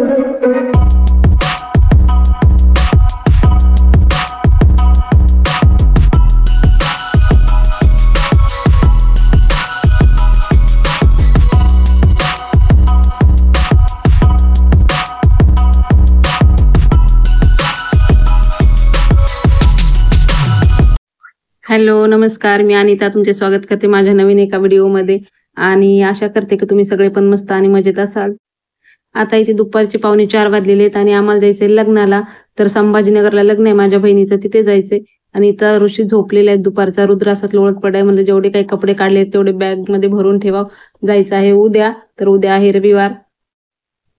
Hello, नमस्कार. मी अनिता तुमचे स्वागत करते माझ्या नवीन एका व्हिडिओमध्ये आणि आशा करते की तुम्ही सगळे पण मस्त आणि मजेत असाल. आता इथे दुपारचे 3:45 वाजलेले आहेत आणि आम्हाला जायचंय लग्नाला. तर संभाजीनगरला लग्न आहे माझ्या बहिणीचं, तिथे जायचंय. आणि इथं ऋषी झोपलेला आहे दुपारचा. रुद्र असा लोळत पडाय म्हणजे जेवढे काही कपडे काढले तेवढे बॅगमध्ये भरून ठेवा. जायचं आहे उद्या. तर उद्या आहे रविवार.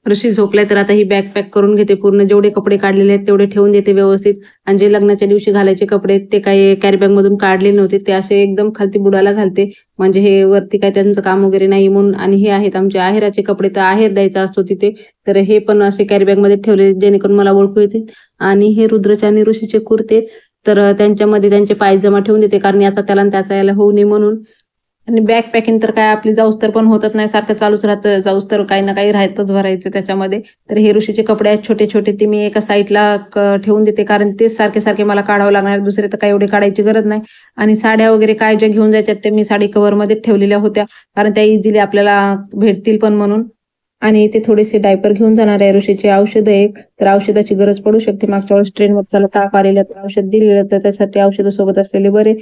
ऋषी झोपलाय तर आता ही बॅग पॅक करून घेते. पूर्ण जेवढे कपडे काढलेले आहेत तेवढे ठेवून देते व्यवस्थित. आणि जे लग्नाच्या दिवशी घालायचे कपडे ते काही कॅरी बॅग मधून काढले नव्हते, ते असे एकदम खालती बुडाला घालते. म्हणजे हे वरती काय त्यांचं काम वगैरे नाही म्हणून. आणि हे आहेत आमचे आहेराचे कपडे, तर आहेर द्यायचा असतो तिथे, तर हे पण असे कॅरी बॅग मध्ये ठेवले जेणेकरून मला ओळखू येतील. आणि हे रुद्रचे आणि ऋषीचे कुर्ते, तर त्यांच्यामध्ये त्यांचे पायजमा ठेवून देते, कारण याचा त्याला आणि त्याचा याला होऊ नये म्हणून. आणि बॅग पॅकिंग तर काय आपली जाऊस तर पण होतच नाही, सारखं चालूच राहतं. जाऊस तर काही ना काही राहतच भरायचं त्याच्यामध्ये. तर हे ऋषीचे कपडे आहेत छोटे छोटे, ते मी एका साईडला ठेवून देते, कारण तेच सारखे सारखे मला काढावं लागणार, दुसरे तर काही एवढे काढायची गरज नाही. आणि साड्या वगैरे काय ज्या घेऊन जायच्यात ते मी साडी कव्हरमध्ये ठेवलेल्या होत्या, कारण त्या इझिली आपल्याला भेटतील पण म्हणून. आणि इथे थोडेसे डायपर घेऊन जाणार आहे. ऋषीची औषधं एक, तर औषधाची गरज पडू शकते. मागच्या वेळेस ट्रेनवर त्याला ताप आलेला, तर औषध दिलेलं, तर त्यासाठी औषधं सोबत असलेले बरे.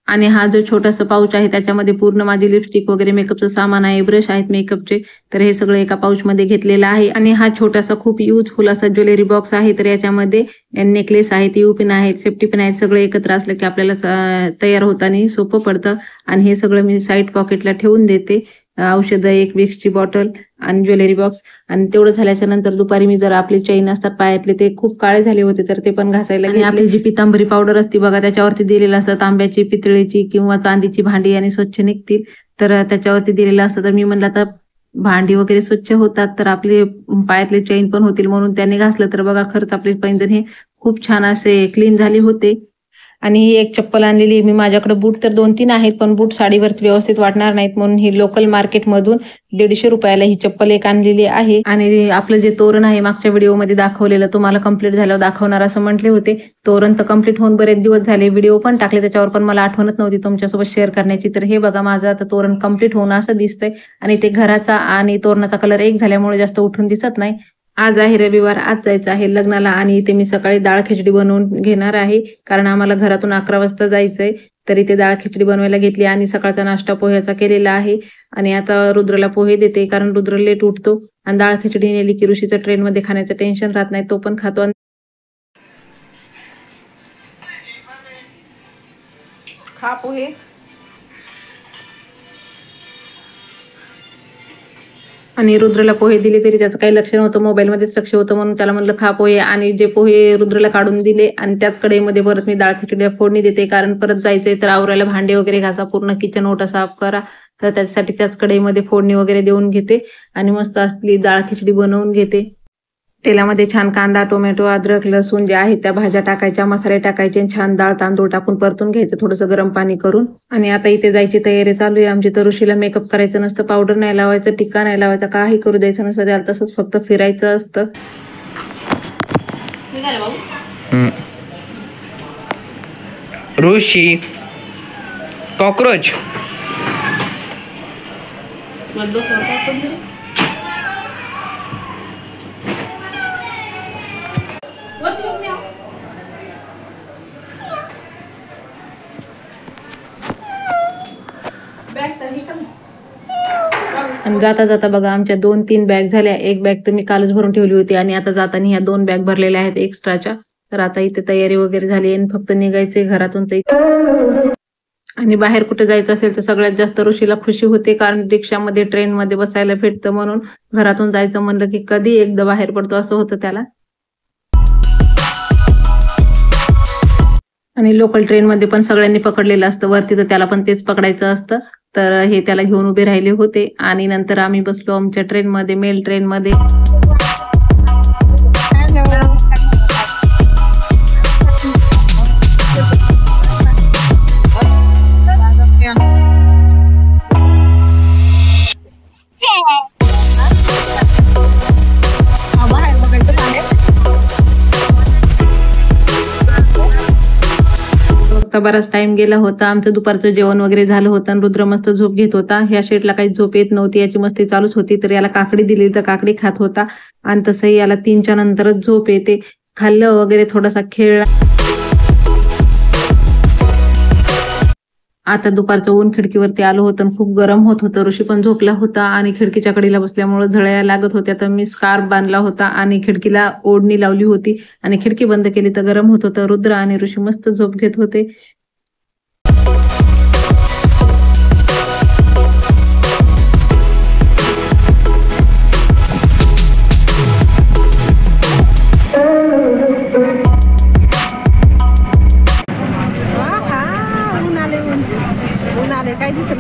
आणि हा जो छोटासा पाऊच आहे त्याच्यामध्ये पूर्ण माझी लिपस्टिक वगैरे मेकअपचं सामान आहे, ब्रश आहेत मेकअपचे, तर हे सगळं एका पाऊचमध्ये घेतलेलं आहे. आणि हा छोटासा खूप युजफुल असा ज्वेलरी बॉक्स आहे, तर याच्यामध्ये नेकलेस आहेत, यू पिन आहेत, सेफ्टी पिन आहेत, सगळं एकत्र असलं की आपल्याला तयार होताना सोपं पडतं. आणि हे सगळं मी साईड पॉकेटला ठेवून देते. औषधं, एक विक्सची बॉटल आणि ज्वेलरी बॉक्स. आणि तेवढं झाल्याच्या नंतर दुपारी मी जर आपले चैन असतात पायातले, ते खूप काळे झाले होते, तर ते पण घासायला घेतले. आपली जी पितांबरी पावडर असते बघा, त्याच्यावरती दिलेलं असतं तांब्याची, पितळेची किंवा चांदीची भांडी आणि स्वच्छ निघतील, तर त्याच्यावरती दिलेलं असतं. तर मी म्हणलं आता भांडी वगैरे स्वच्छ होतात तर आपले पायातले चैन पण होतील, म्हणून त्याने घासलं तर बघा खरंच आपले पैंजण हे खूप छान असे क्लीन झाले होते. आणि ही एक चप्पल आणलेली आहे मी. माझ्याकडे बूट तर 2-3 आहेत, पण बूट साडीवरती व्यवस्थित वाटणार नाहीत, म्हणून ही लोकल मार्केटमधून 150 रुपयाला ही चप्पल एक आणलेली आहे. आणि आपलं जे तोरण आहे मागच्या व्हिडिओमध्ये दाखवलेलं, तुम्हाला कंप्लीट झाल्यावर दाखवणार असं म्हटले होते. तोरण तर कंप्लीट होऊन बरेच दिवस झाले, व्हिडिओ पण टाकले त्याच्यावर, पण मला आठवणच नव्हती तुमच्यासोबत शेअर करण्याची. तर हे बघा माझं आता तोरण कंप्लीट होऊन असं दिसतंय. आणि ते घराचा आणि तोरणाचा कलर एक झाल्यामुळे जास्त उठून दिसत नाही. आज आहे रविवार, आज जायचं आहे लग्नाला. आणि इथे मी सकाळी डाळ खिचडी बनवून घेणार आहे, कारण आम्हाला घरातून 11 वाजता जायचंय. तर इथे डाळ खिचडी बनवायला घेतली आणि सकाळचा नाश्ता पोह्याचा केलेला आहे. आणि आता रुद्रला पोहे देते, कारण रुद्र लेट उठतो. आणि डाळ खिचडी नेली की ऋषीचं ट्रेनमध्ये खाण्याचं टेन्शन राहत नाही, तो पण खातो. खा पोहे. आणि रुद्रला पोहे दिले तरी त्याचं काही लक्ष नव्हतं, मोबाईलमध्येच लक्ष होतं, म्हणून त्याला म्हणलं खा पोहे. आणि जे पोहे रुद्रला काढून दिले आणि त्याच कढईमध्ये परत मी डाळ खिचडीला फोडणी देते, कारण परत जायचंय तर आवरायला भांडे वगैरे घासा, पूर्ण किचन ओटा साफ करा, तर त्याच्यासाठी त्याच कढईमध्ये फोडणी वगैरे देऊन घेते. आणि मस्त आपली डाळ खिचडी बनवून घेते. तेलामध्ये छान कांदा, टोमॅटो, अद्रक, लसूण जे आहे त्या भाज्या टाकायच्या, मसाले टाकायचे, छान डाळ तांदूळ टाकून परतून घ्यायचं थोडंसं गरम पाणी करून. आणि आता इथे जायची तयारी चालू आहे आमची. तर ऋषीला मेकअप करायचं नसतं, पावडर नाही लावायचं, टिक्का नाही लावायचा, काही करू द्यायचं नसतं त्याला, तसंच फक्त फिरायचं असतं. ऋषी कॉकरोच आणि जाता जाता बघा आमच्या 2-3 बॅग झाल्या. एक बॅग तर मी कालच भरून ठेवली होती, आणि आता जाताना ह्या 2 बॅग भरलेल्या आहेत एक्स्ट्राच्या. तर आता इथे तयारी वगैरे झाली आणि फक्त निघायचंय घरातून. आणि बाहेर कुठे जायचं असेल तर सगळ्यात जास्त ऋषीला खुशी होते, कारण रिक्षामध्ये, ट्रेनमध्ये बसायला भेटतं, म्हणून घरातून जायचं म्हणलं की कधी एकदा बाहेर पडतो असं होतं त्याला. आणि लोकल ट्रेनमध्ये पण सगळ्यांनी पकडलेलं असतं वरती, तर त्याला पण तेच पकडायचं असतं. तर हे त्याला घेऊन उभे राहिले होते. आणि नंतर आम्ही बसलो आमच्या ट्रेनमध्ये, मेल ट्रेनमध्ये. बघता बराच टाइम गेला होता. आमचं दुपारचं जेवण वगैरे झालं होतं आणि रुद्र मस्त झोप घेत होता. ह्या शेटला काही झोप येत नव्हती, याची मस्ती चालूच होती. तर याला काकडी दिली तर काकडी खात होता आणि तसंही याला 3च्या नंतरच झोप येते. खाल्लं वगैरे थोडासा खेळला. आता दुपारचं ऊन खिडकीवरती आलं होतं आणि खूप गरम होत होतं. ऋषी पण झोपला होता आणि खिडकीच्या कडेला बसल्यामुळे झळया लागत होत्या. तर मी स्कार्फ बांधला होता आणि खिडकीला ओढणी लावली होती आणि खिडकी बंद केली तर गरम होत होतं. रुद्र आणि ऋषी मस्त झोप घेत होते. काय दिसत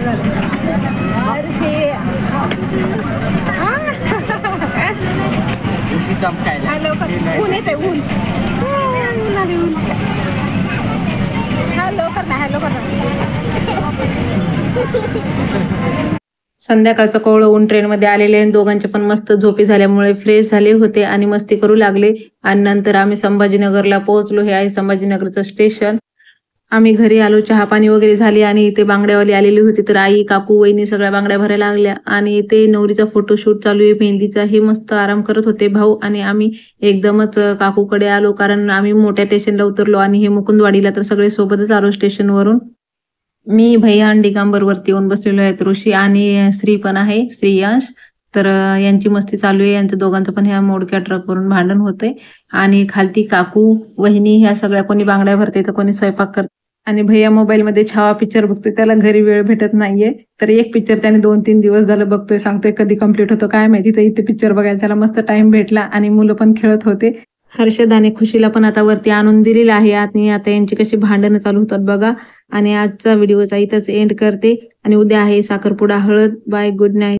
झालं ऊन येते ऊन हॅलो कर ना हॅलो कर ना. संध्याकाळचं कोवळं ऊन ट्रेनमध्ये आलेले आणि दोघांचे पण मस्त झोपी झाल्यामुळे फ्रेश झाले होते आणि मस्ती करू लागले. आणि नंतर आम्ही संभाजीनगरला पोहोचलो. हे आहे संभाजीनगरचं स्टेशन. आम्ही घरी आलो, चहा पाणी वगैरे झाली आणि इथे बांगड्यावाली आलेली होती. तर आई काकू वहिनी सगळ्या बांगड्या भरायला लागल्या आणि इथे नवरीचा फोटोशूट चालू आहे मेहंदीचा. हे मस्त आराम करत होते भाऊ आणि आम्ही एकदमच काकूकडे आलो, कारण आम्ही मोठ्या स्टेशनला उतरलो आणि हे मुकुंदवाडीला. तर सगळे सोबतच आलो स्टेशनवरून. मी भैया आणि दिगंबरवरती येऊन बसलेलो आहेत. ऋषी आणि श्री पण आहे, श्रेयांश. तर यांची मस्ती चालू आहे. यांचं दोघांचं पण ह्या मोडक्या ट्रकवरून भांडण होतंय. आणि खालती काकू वहिनी ह्या सगळ्या कोणी बांगड्या भरते तर कोणी स्वयंपाक करते. आणि भैया मोबाईलमध्ये छावा पिक्चर बघतोय, त्याला घरी वेळ भेटत नाहीये. तर एक पिक्चर त्याने 2-3 दिवस झालं बघतोय. सांगतोय कधी कंप्लीट होतो काय माहिती. तर इथे पिक्चर बघायला त्याला मस्त टाइम भेटला आणि मुलं पण खेळत होते. हर्षद आणि खुशीला पण आता वरती आणून दिलेलं आहे आणि आता यांची कशी भांडणं चालू होतात बघा. आणि आजचा व्हिडिओचा इथंच एंड करते आणि उद्या आहे साखरपुडा हळद. Bye, good night.